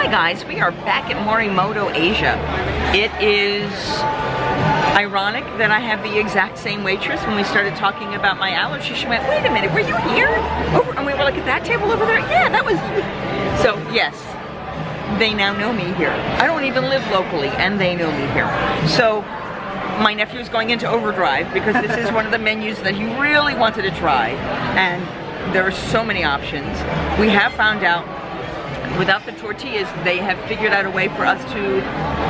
Hi guys, we are back at Morimoto Asia. It is ironic that I have the exact same waitress. When we started talking about my allergy, she went, wait a minute, were you here? And we were like, at that table over there? Yeah, that was you. So yes, they now know me here. I don't even live locally and they know me here. So my nephew is going into overdrive because this is one of the menus that he really wanted to try. And there are so many options. We have found out without the tortillas, they have figured out a way for us to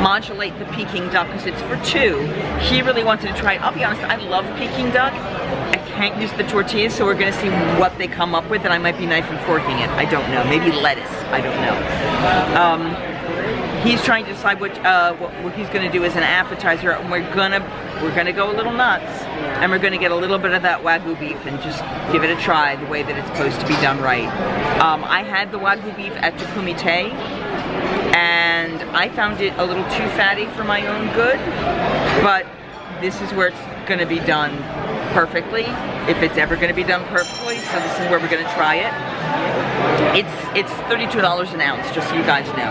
modulate the Peking duck because it's for two. He really wanted to try it. I'll be honest, I love Peking duck. I can't use the tortillas, so we're gonna see what they come up with, and I might be knife and forking it. I don't know. Maybe lettuce. I don't know. He's trying to decide what he's gonna do as an appetizer, and we're gonna go a little nuts, and we're gonna get a little bit of that Wagyu beef and just give it a try the way that it's supposed to be done right. I had the Wagyu beef at Kumite, and I found it a little too fatty for my own good, but this is where it's gonna be done perfectly, if it's ever gonna be done perfectly, so this is where we're gonna try it. It's $32 an ounce, just so you guys know.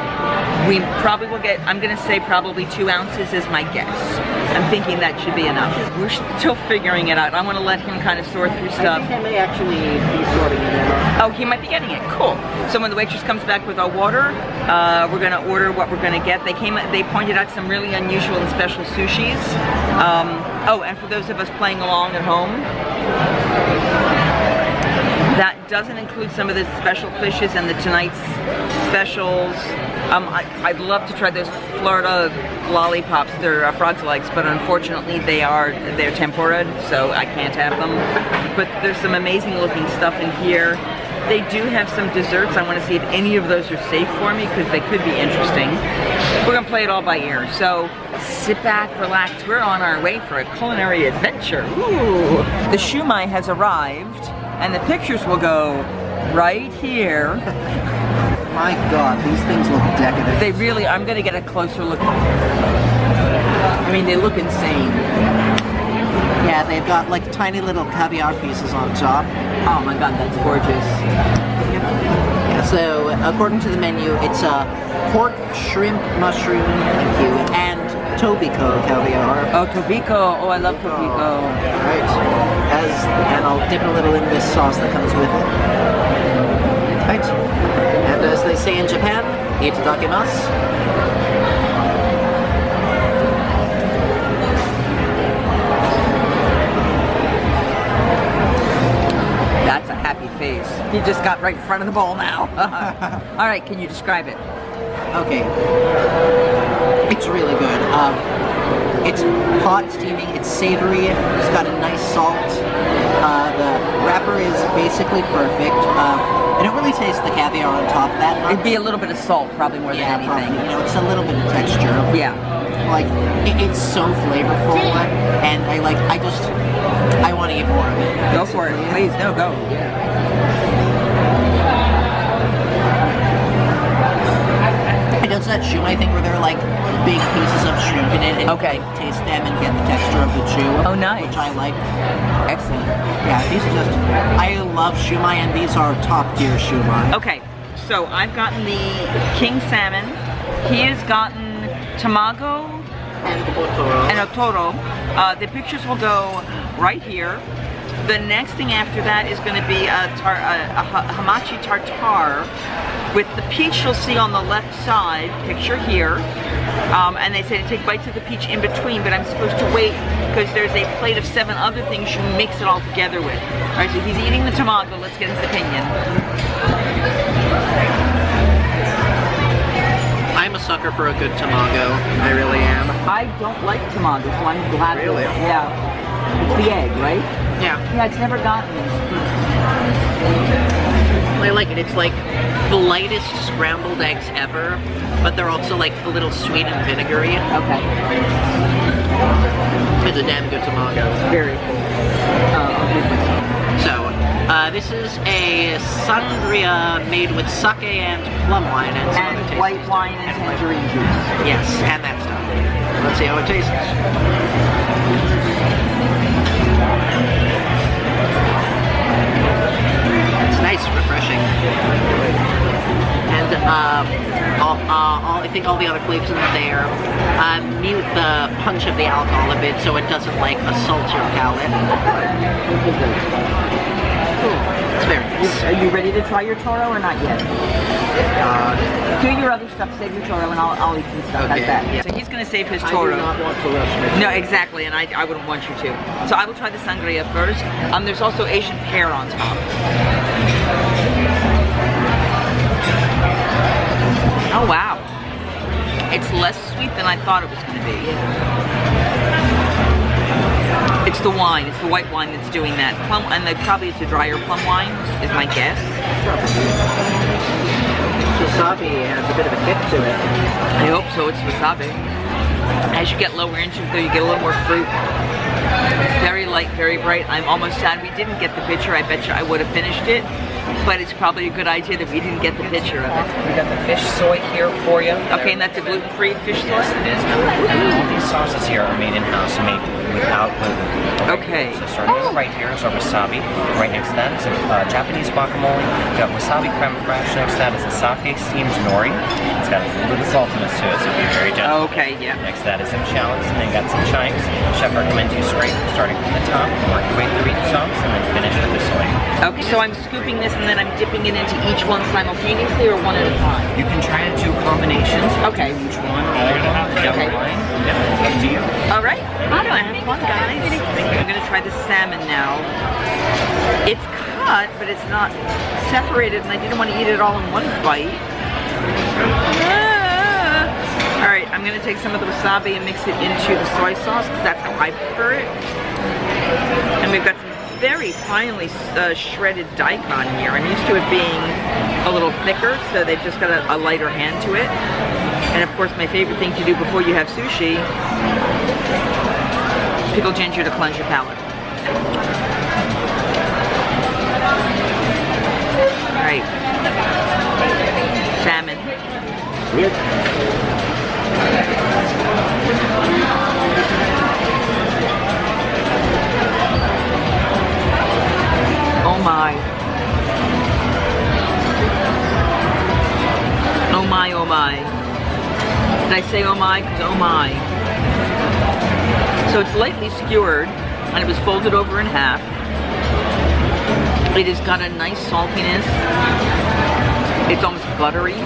We probably will get, I'm gonna say probably 2 ounces is my guess. I'm thinking that should be enough. We're still figuring it out. I wanna let him kind of sort through stuff. I think I may actually be sorting it out. Oh, he might be getting it, cool. So when the waitress comes back with our water, we're gonna order what we're gonna get. They pointed out some really unusual and special sushis. Oh, and for those of us playing along at home, that doesn't include some of the special fishes and the tonight's specials. I'd love to try those Florida lollipops. They're frog's legs, but unfortunately they're tempura, so I can't have them. But there's some amazing looking stuff in here. They do have some desserts. I want to see if any of those are safe for me because they could be interesting. We're gonna play it all by ear. So sit back, relax. We're on our way for a culinary adventure. Ooh. The shumai has arrived, and the pictures will go right here. My God, these things look decadent. They really, I'm gonna get a closer look. I mean, they look insane. Yeah, they've got like tiny little caviar pieces on top. Oh my God, that's gorgeous. Yeah, so according to the menu, it's pork, shrimp, mushroom, thank you, and Tobiko caviar. Oh, Tobiko. Oh, I love Tobiko. Right. And I'll dip a little in this sauce that comes with it. Right. And as they say in Japan, itadakimasu. That's a happy face. He just got right in front of the bowl now. All right, can you describe it? Okay. It's really good. It's hot, steaming, it's savory, it's got a nice salt. The wrapper is basically perfect. I don't really taste the caviar on top that much. It'd be a little bit of salt, probably more than anything. Probably. You know, it's a little bit of texture. Yeah. Like, it's so flavorful, and I want to eat more of it. Go for it, please. No, go. It does that shumai thing where there are like big pieces of shrimp in it, and you taste them and get the texture of the chew. Oh, nice. Which I like. Excellent. Yeah, these are just, I love shumai, and these are top tier shumai. Okay, so I've gotten the king salmon. He has gotten tamago and otoro. The pictures will go right here. The next thing after that is going to be a hamachi tartare with the peach you'll see on the left side, picture here. And they say to take bites of the peach in between, but I'm supposed to wait because there's a plate of 7 other things you mix it all together with. All right, so he's eating the tamago. Let's get his opinion. I'm a sucker for a good tamago. I really am. I don't like tamago, so I'm glad. Really? Yeah. It's the egg, right? Yeah. Yeah, it's never gotten me. I like it. It's like the lightest scrambled eggs ever, but they're also like a little sweet and vinegary. Okay. It's a damn good tamago. Very cool. So, this is a sangria made with sake and plum wine and some other white tasty wine stuff. and tangerine juice. Yes, and that stuff. Let's see how it tastes. It's nice, refreshing. and I think all the other flavors in there mute the punch of the alcohol a bit, so it doesn't like assault your palate. It's very nice. Are you ready to try your toro or not yet? Do your other stuff, save your toro, and I'll eat some stuff. Okay, How's that? yeah. So he's going to save his toro. I do not want to rush me. No, exactly, and I wouldn't want you to. So I will try the sangria first. There's also Asian pear on top. Oh wow. It's less sweet than I thought it was going to be. It's the wine. It's the white wine that's doing that. Plum, and probably it's a drier plum wine, is my guess. Wasabi has a bit of a kick to it. I hope so. It's wasabi. As you get lower into it, though, you get a little more fruit. It's very light, very bright. I'm almost sad we didn't get the picture. I bet you I would have finished it. But it's probably a good idea that we didn't get the picture of it. We got the fish soy here for you. Okay, and that's a gluten-free fish sauce? Yes, it is. All these sauces here are made in-house, made without gluten. Okay. So starting right here is our wasabi. Right next to that is a Japanese guacamole. We got wasabi creme fraiche. Next to that is a sake steamed nori. It's got a little bit of saltiness to it, so be very gentle. Okay, yeah. Next to that is some shallots, and then got some chives. Chef recommends you scrape, starting from the top, work your way through each sauce, and then finish with the soy. Okay, so I'm scooping this and then I'm dipping it into each one simultaneously or one at a time? You can try to do combinations. Okay. Each one, all of them. Okay. Yeah, up to you. All right. I don't have fun, guys. I'm going to try the salmon now. It's cut, but it's not separated, and I didn't want to eat it all in one bite. All right, I'm going to take some of the wasabi and mix it into the soy sauce, because that's how I prefer it. And we've got some very finely shredded daikon here. I'm used to it being a little thicker, so they've just got a lighter hand to it. And of course, my favorite thing to do before you have sushi, pickled ginger to cleanse your palate. All right, salmon. Oh my. Oh my, oh my. Did I say oh my? Because oh my. So it's lightly skewered, and it was folded over in half. It has got a nice saltiness. It's almost buttery.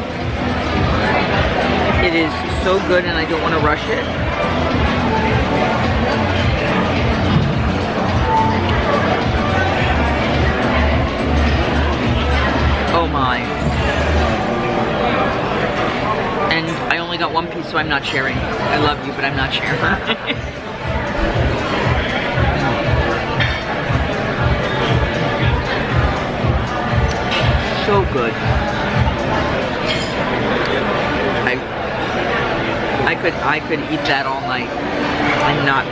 It is so good, and I don't want to rush it. Oh my. And I only got one piece, so I'm not sharing. I love you, but I'm not sharing. So good. I could eat that all night and not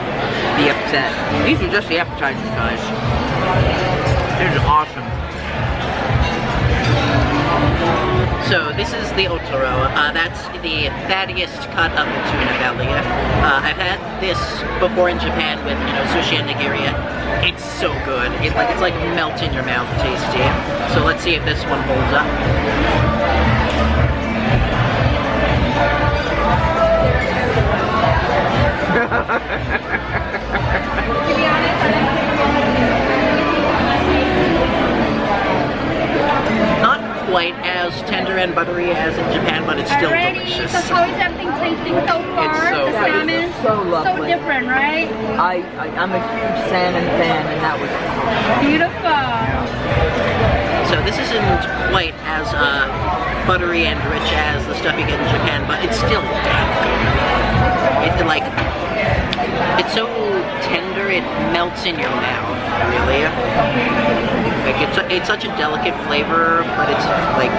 be upset. These are just the appetizers, guys. This is awesome. So this is the otoro. That's the fattiest cut of the tuna belly. I've had this before in Japan with sushi and nigiri. It's so good. It's like melt in your mouth tasty. So let's see if this one holds up. Not quite as tender and buttery as in Japan, but it's still delicious. So how is everything tasting so far? It's so the good. salmon, So lovely. so different, right? I'm a huge salmon fan, and that was Beautiful. So this isn't quite as buttery and rich as the stuff you get in Japan, but it's still damn good. It's so tender, it melts in your mouth, really. Like it's such a delicate flavor, but it's like,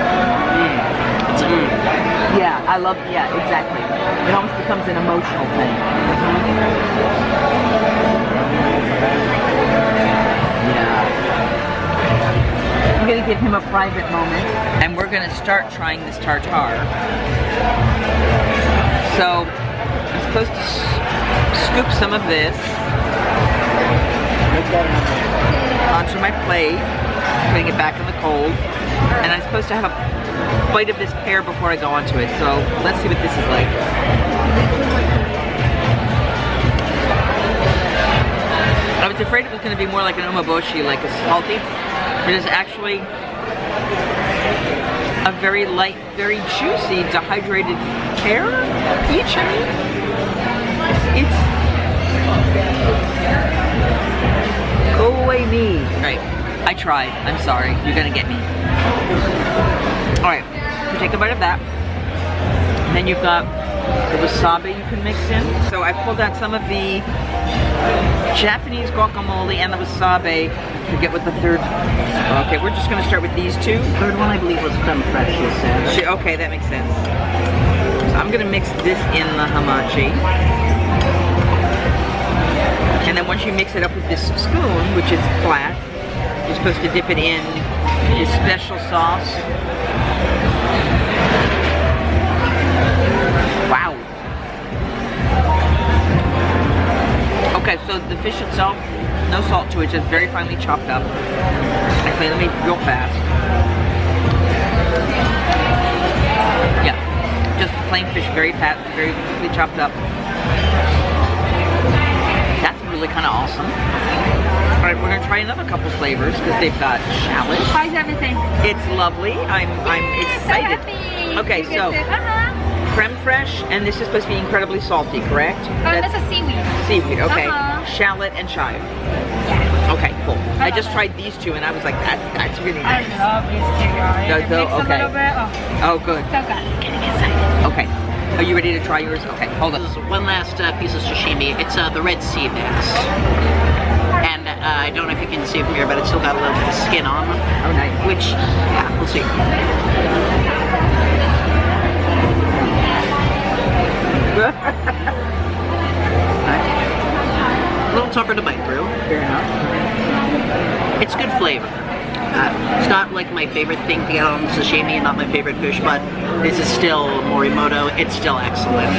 Yeah, I love, yeah, exactly. It almost becomes an emotional thing. Yeah. I'm gonna give him a private moment, and we're gonna start trying this tartare. So, I'm supposed to scoop some of this onto my plate, putting it back in the cold, and I'm supposed to have a bite of this pear before I go onto it. So let's see what this is like. I was afraid it was going to be more like an umeboshi, like a salty. It is actually a very light, very juicy, dehydrated pear? Peach, I mean? It's go away me. Right, I tried. I'm sorry. You're going to get me. Alright, so take a bite of that. And then you've got the wasabi you can mix in. So I pulled out some of the Japanese guacamole and the wasabi. I forget what the third. Okay, we're just going to start with these two. Third one I believe was creme fraiche, you said. Okay, that makes sense. So I'm going to mix this in the hamachi. And then once you mix it up with this spoon, which is flat, you're supposed to dip it in this special sauce. Wow. Okay, so the fish itself, no salt to it, just very finely chopped up. Actually, let me real fast. Yeah, just plain fish, very fat, very quickly chopped up. That's really kind of awesome. All right, we're gonna try another couple flavors because they've got shallot. How's everything? It's lovely. I'm excited. So happy. Okay, so creme fraiche, and this is supposed to be incredibly salty, correct? That's a seaweed. Seaweed, okay. Shallot and chive. Yeah. Okay, cool. I just tried these two and I was like, that's really nice. I love these two, guys. No, Mix okay. a little bit. Oh, good. So good. Getting excited. Okay. Are you ready to try yours? Okay, hold on. This is one last piece of sashimi. It's the red sea bass. And I don't know if you can see it from here, but it's still got a little bit of skin on them. Oh, nice. Which, yeah, we'll see. A little tougher to bite through. Fair enough. It's good flavor. It's not like my favorite thing to get on sashimi and not my favorite fish, but this is still Morimoto. It's still excellent.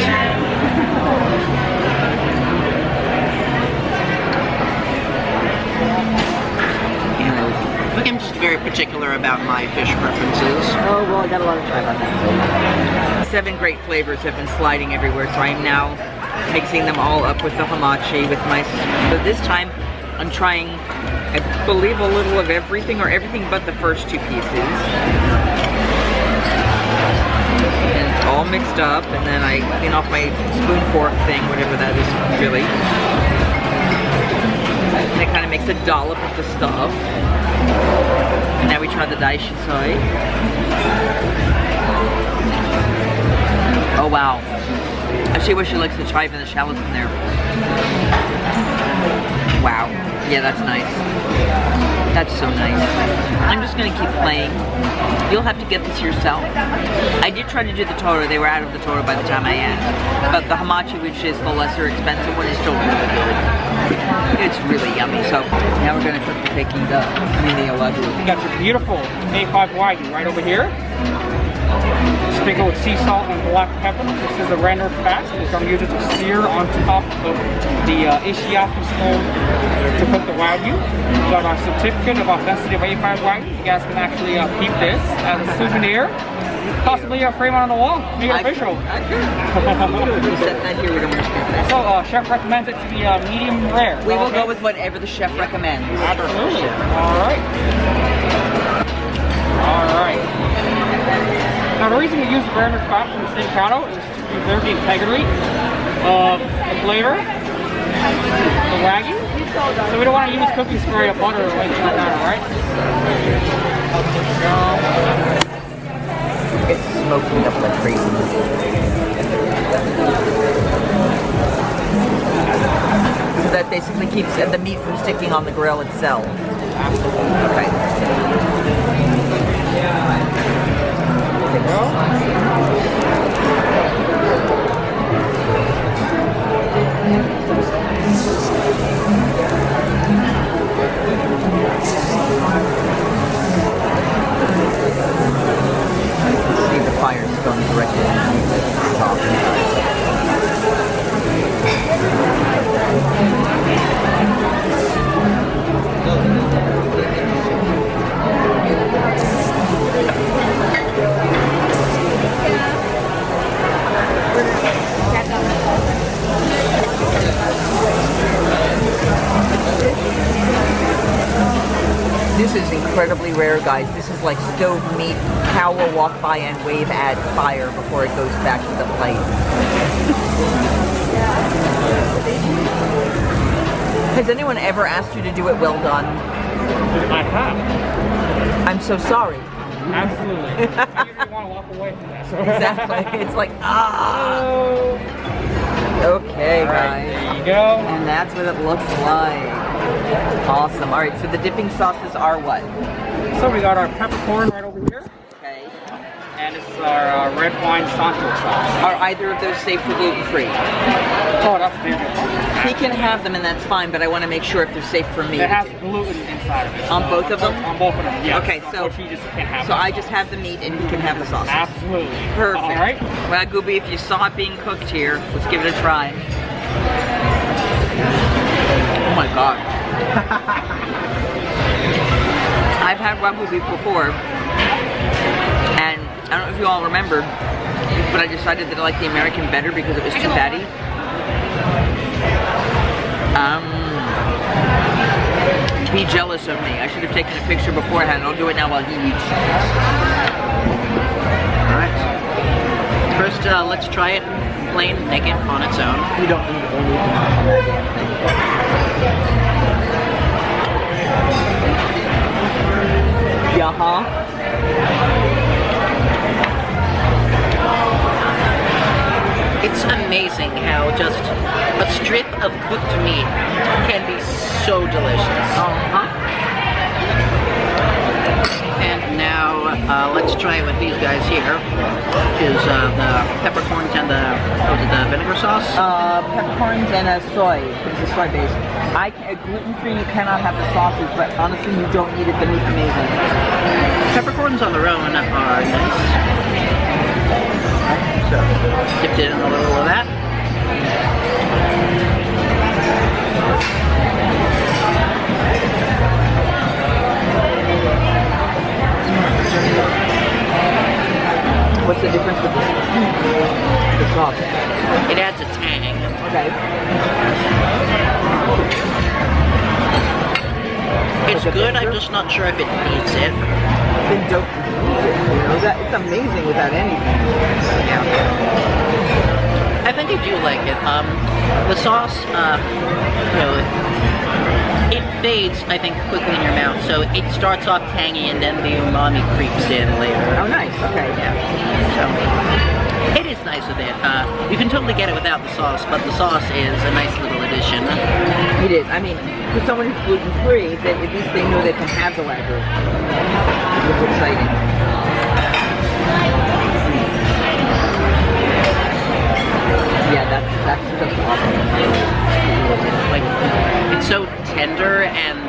I'm just very particular about my fish preferences. Oh, well, I got a lot of try about that. 7 great flavors have been sliding everywhere, so I'm now mixing them all up with the hamachi with my, so this time I'm trying, I believe, a little of everything, or everything but the first 2 pieces. And it's all mixed up, and then I clean off my spoon fork thing, whatever that is really. And it kind of makes a dollop of the stuff. And now we try the daishi soy. Oh wow. I see where she likes the chive and the shallots in there. Wow. Yeah, that's nice. That's so nice. I'm just gonna keep playing. You'll have to get this yourself. I did try to do the Toro. They were out of the Toro by the time I asked. But the hamachi, which is the lesser expensive one, is still really good. It's really yummy. So now we're gonna cook the Peking duck. The Waygu. You got your beautiful A5 Waygu right over here. Sprinkled with sea salt and black pepper. This is a render fat. We're going to use it to sear on top of the ishiyaki stone to cook the Wagyu. We've got our certificate of authenticity of A5 Wagyu. You guys can actually keep this as a souvenir. Possibly frame it on the wall. Make it official. So, chef recommends it to be medium rare. We will go with whatever the chef recommends. Absolutely. Alright. Alright. Now the reason we use the render fat from the steak cattle is to preserve the integrity of the flavor, the Wagyu. So we don't want to use cooking spray or butter or anything like that, alright? It's smoking up like crazy. So that basically keeps the meat from sticking on the grill itself. Okay. See the fire's going directly underneath the top. incredibly rare, guys. This is like stove meat. Cow will walk by and wave at fire before it goes back to the plate. Has anyone ever asked you to do it well done? I have. I'm so sorry. Absolutely. I usually want to walk away from that. So. Exactly. It's like, Okay, All right, guys. there you go. And that's what it looks like. Awesome. All right, so the dipping sauces are what? So we got our peppercorn right over here. Okay. And this is our red wine Santo sauce. Are either of those safe for gluten-free? Oh, that's very good. He can have them and that's fine, but I want to make sure if they're safe for me. It has gluten inside of it. On both of them? On both of them, yes. Okay, so he just can't have so I just have the meat and he can have the sauce. Absolutely. Perfect. All right. Waygu, if you saw it being cooked here, let's give it a try. Oh my god. I've had Waygu beef before, and I don't know if you all remembered, but I decided that I liked the American better because it was too fatty. Be jealous of me. I should have taken a picture beforehand. I'll do it now while he eats. Alright. First, let's try it plain, naked, on its own. You don't need anything. Yeah, It's amazing how just a strip of cooked meat can be so delicious. And now let's try it with these guys here, which is the peppercorns and the vinegar sauce. Peppercorns and a soy. It's a soy base. Gluten-free, you cannot have the sauces, but honestly, you don't need it. The meat's amazing. Peppercorns on their own are nice. So, dipped it in a little of that. What's the difference with the sauce? It adds a tang. Okay. It's good, I'm just not sure if it needs it. Then don't need it. It's amazing without anything. Yeah. I think I do like it. The sauce, it fades, I think, quickly in your mouth. So it starts off tangy and then the umami creeps in later. Oh, nice. Okay. Yeah. So it is nice with it. You can totally get it without the sauce, but the sauce is a nice little addition. It is. I mean, for someone who's gluten-free, at least they know they can have the Waygu. It's exciting. Yeah, that's just awesome. Like, it's so tender and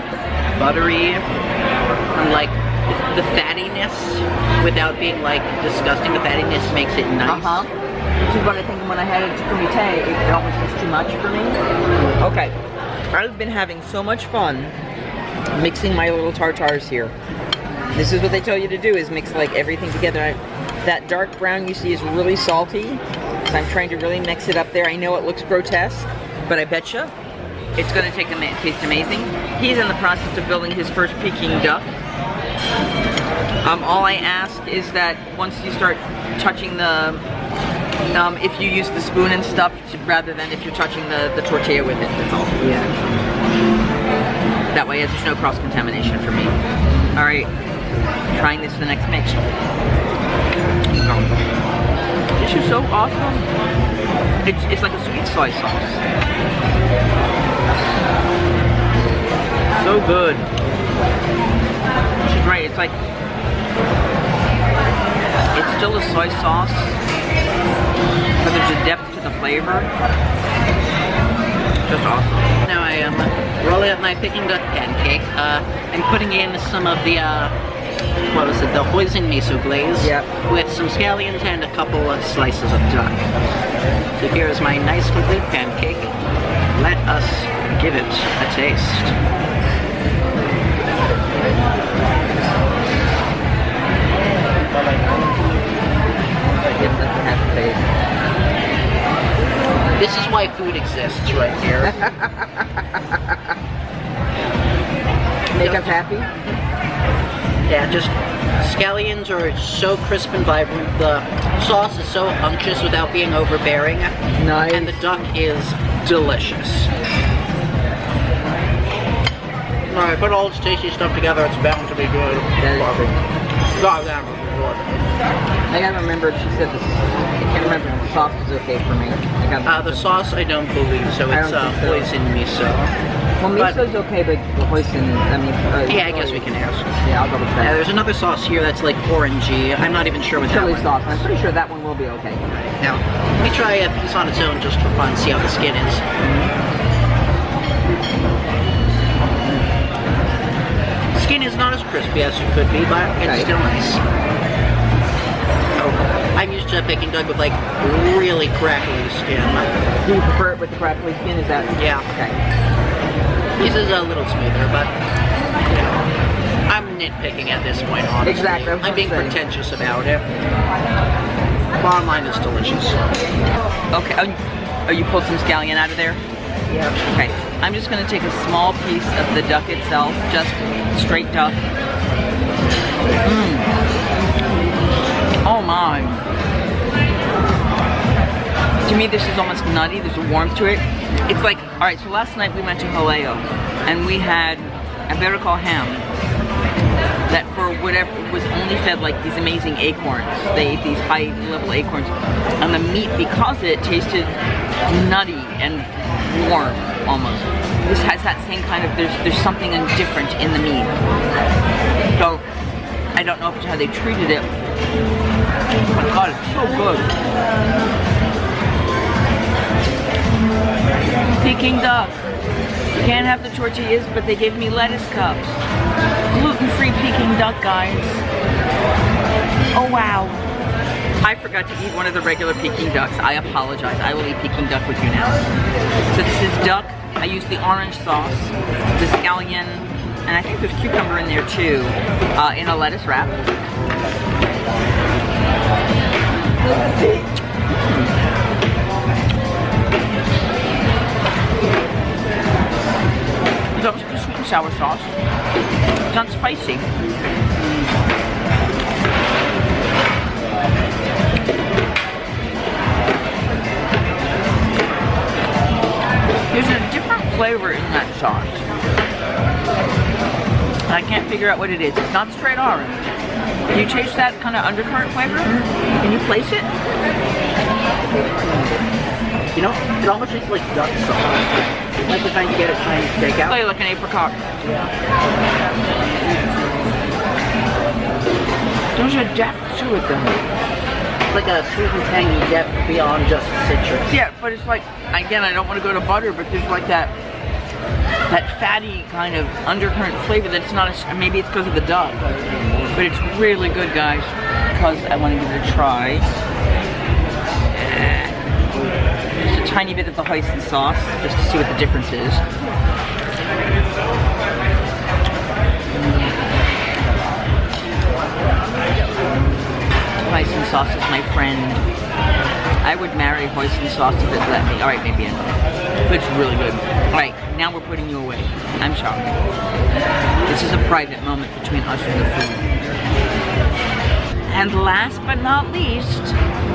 buttery, and like the fattiness, without being like disgusting, the fattiness makes it nice. Which is what I think when I had it to kumite, it almost was too much for me. Okay, I've been having so much fun mixing my little tartars here. This is what they tell you to do, is mix like everything together. That dark brown you see is really salty, so I'm trying to really mix it up there. I know it looks grotesque, but I betcha it's going to taste amazing. He's in the process of building his first Peking duck. All I ask is that once you start touching the, if you use the spoon and stuff, rather than if you're touching the tortilla with it, that's all. Yeah. That way there's no cross-contamination for me. All right, trying this for the next mix. This is so awesome. It's like a sweet soy sauce. So good. She's right, it's like, it's still a soy sauce, but there's a depth to the flavor. Just awesome. Now I am rolling up my Peking duck pancake and putting in some of the the hoisin miso glaze, with some scallions and a couple of slices of duck. So here is my nice complete pancake. Let us give it a taste. This is why food exists right here. Make us happy? Yeah, just scallions are so crisp and vibrant. The sauce is so unctuous without being overbearing. Nice. And the duck is delicious. Alright, put all this tasty stuff together, it's bound to be good. Goddamn good. I gotta remember if she said this. I can't remember if the sauce is okay for me. The sauce, I don't believe so. It's hoisin miso. Well, miso's okay, but hoisin, I mean... yeah, I guess we can ask. Yeah, I'll double check. Yeah, there's another sauce here that's like orangey. I'm not even sure what that chili one sauce. is. I'm pretty sure that one will be okay. Now, let me try a piece on its own just for fun, see how the skin is. Skin is not as crispy as it could be, but it's still nice. Oh, I'm used to Peking duck with like really crackly skin. Do you prefer it with the crackly skin? Is that? Yeah. Okay. This is a little smoother, but you know, I'm nitpicking at this point, honestly. Exactly. I'm being pretentious about it. Bottom line is delicious. Okay. Oh, you pulled some scallion out of there? Yeah. Okay. I'm just going to take a small piece of the duck itself, just straight duck. Oh my. To me, this is almost nutty. There's a warmth to it. It's like, all right, so last night we went to Haleo, and we had a better call ham that for whatever was only fed like these amazing acorns. They ate these high-level acorns. And the meat, because it tasted nutty and warm almost. This has that same kind of, there's something different in the meat. So, I don't know if it's how they treated it. Oh my God, it's so good. Peking duck. You can't have the tortillas, but they gave me lettuce cups. Gluten-free Peking duck, guys. Oh wow. I forgot to eat one of the regular Peking ducks. I apologize. I will eat Peking duck with you now. So this is duck. I used the orange sauce, the scallion, and I think there's cucumber in there too, in a lettuce wrap. It's obviously sweet and sour sauce. It's not spicy. There's a different flavor in that sauce. And I can't figure out what it is. It's not straight orange. Can you taste that kind of undercurrent flavor? Can you place it? You know, it almost tastes like duck sauce. Like the kind you get at Chinese takeout. Play like an apricot. Yeah. There's a depth to it though. Like a sweet and tangy depth beyond just citrus. Yeah, but it's like, again, I don't want to go to butter, but there's like that fatty kind of undercurrent flavor that's not as, maybe it's because of the duck, but it's really good, guys, because I want to give it a try. Just a tiny bit of the hoisin sauce, just to see what the difference is. Hoisin sauce is my friend. I would marry hoisin sauce if it let me. Alright, maybe I will. But it's really good. Alright, now we're putting you away. I'm shocked. This is a private moment between us and the food. And last but not least,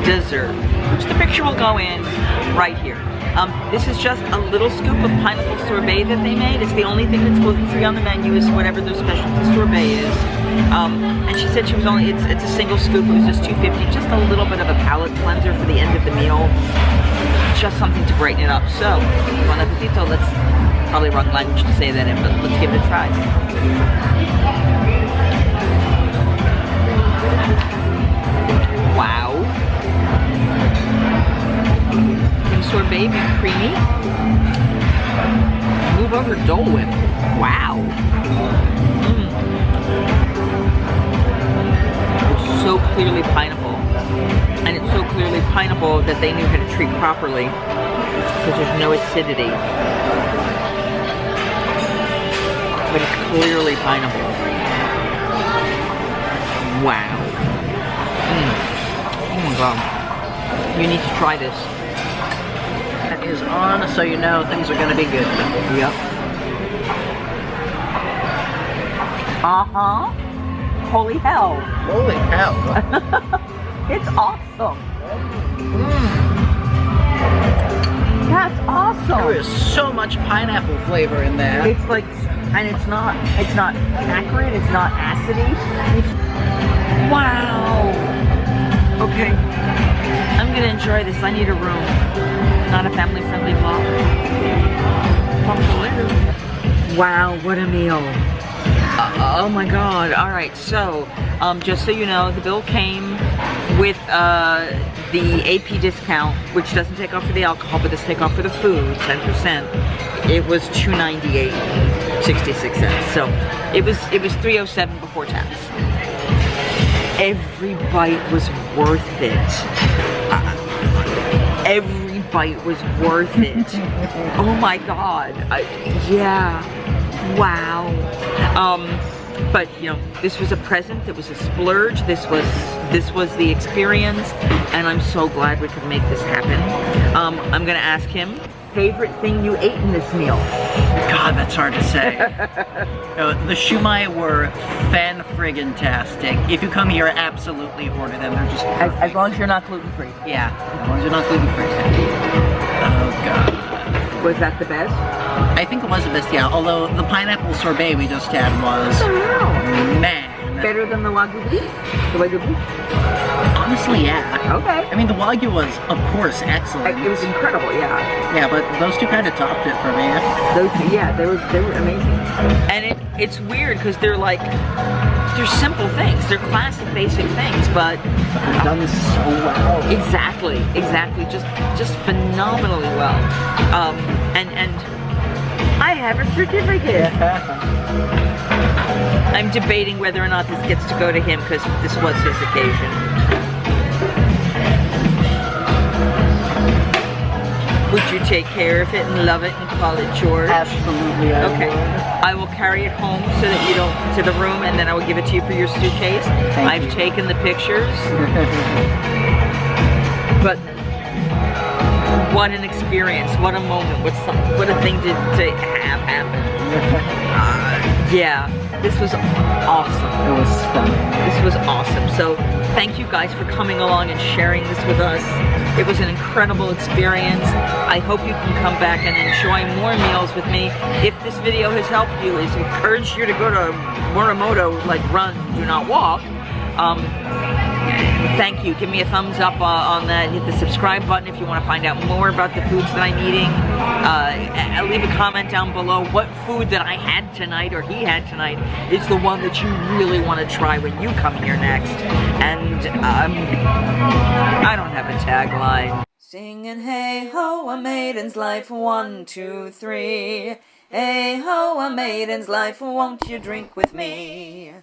dessert, which the picture will go in right here. This is just a little scoop of pineapple sorbet that they made. It's the only thing that's gluten-free on the menu is whatever their specialty sorbet is. And she said she was only, it's a single scoop, it was just $2.50, just a little bit of a palate cleanser for the end of the meal. Just something to brighten it up. So, bon appetito, let's, probably wrong language to say that in, but let's give it a try. Wow. Can sorbet be creamy? Move over Dole Whip. Wow. It's so clearly pineapple. And it's so clearly pineapple that they knew how to treat properly because there's no acidity. But it's clearly pineapple. Wow. Oh my God. You need to try this. That is on, so you know things are going to be good. Yep. Uh-huh. Holy hell. Holy hell. It's awesome. That's awesome. There is so much pineapple flavor in there. It's like, and it's not acrid, it's not acidy. Wow. Okay. I'm gonna enjoy this. I need a room. Not a family-friendly vlog. Talk to you later. Wow, what a meal. Oh my god. Alright, so, just so you know, the bill came with the AP discount, which doesn't take off for the alcohol, but does take off for the food, 10%. It was $298.66. So it was $307 before tax. Every bite was worth it. Every bite was worth it. Oh my god. Yeah. Wow. But you know, this was a present, it was a splurge, this was the experience, and I'm so glad we could make this happen. I'm gonna ask him, favorite thing you ate in this meal? God, that's hard to say. The shumai were fan-friggin-tastic. If you come here, absolutely order them. They're just perfect. As long as you're not gluten-free. Yeah, as long as you're not gluten-free. Oh god. Was that the best? I think it was the best, yeah. Although the pineapple sorbet we just had was, man. Better than the Waygu beef? The Waygu beef? Honestly, yeah. Okay. I mean, the Wagyu was, of course, excellent. It was incredible, yeah. Yeah, but those two kind of topped it for me. Those two, yeah, they were amazing. And it's weird because they're simple things. They're classic, basic things, but They're done so well. exactly, just phenomenally well. And I have a certificate. I'm debating whether or not this gets to go to him because this was his occasion. Would you take care of it and love it and call it yours? Absolutely. Okay. I will carry it home so that you don't, to the room, and then I will give it to you for your suitcase. I've taken the pictures. But what an experience, what a moment, what a thing to have happen. Yeah, this was awesome. It was stunning. This was awesome. So thank you guys for coming along and sharing this with us. It was an incredible experience. I hope you can come back and enjoy more meals with me. If this video has helped you, I encourage you to go to Morimoto, like run, do not walk. Thank you. Give me a thumbs up on that. Hit the subscribe button if you want to find out more about the foods that I'm eating. Leave a comment down below what food that I had tonight or he had tonight is the one that you really want to try when you come here next. And I don't have a tagline. Singing hey ho, a maiden's life, 1, 2, 3. Hey ho, a maiden's life, won't you drink with me?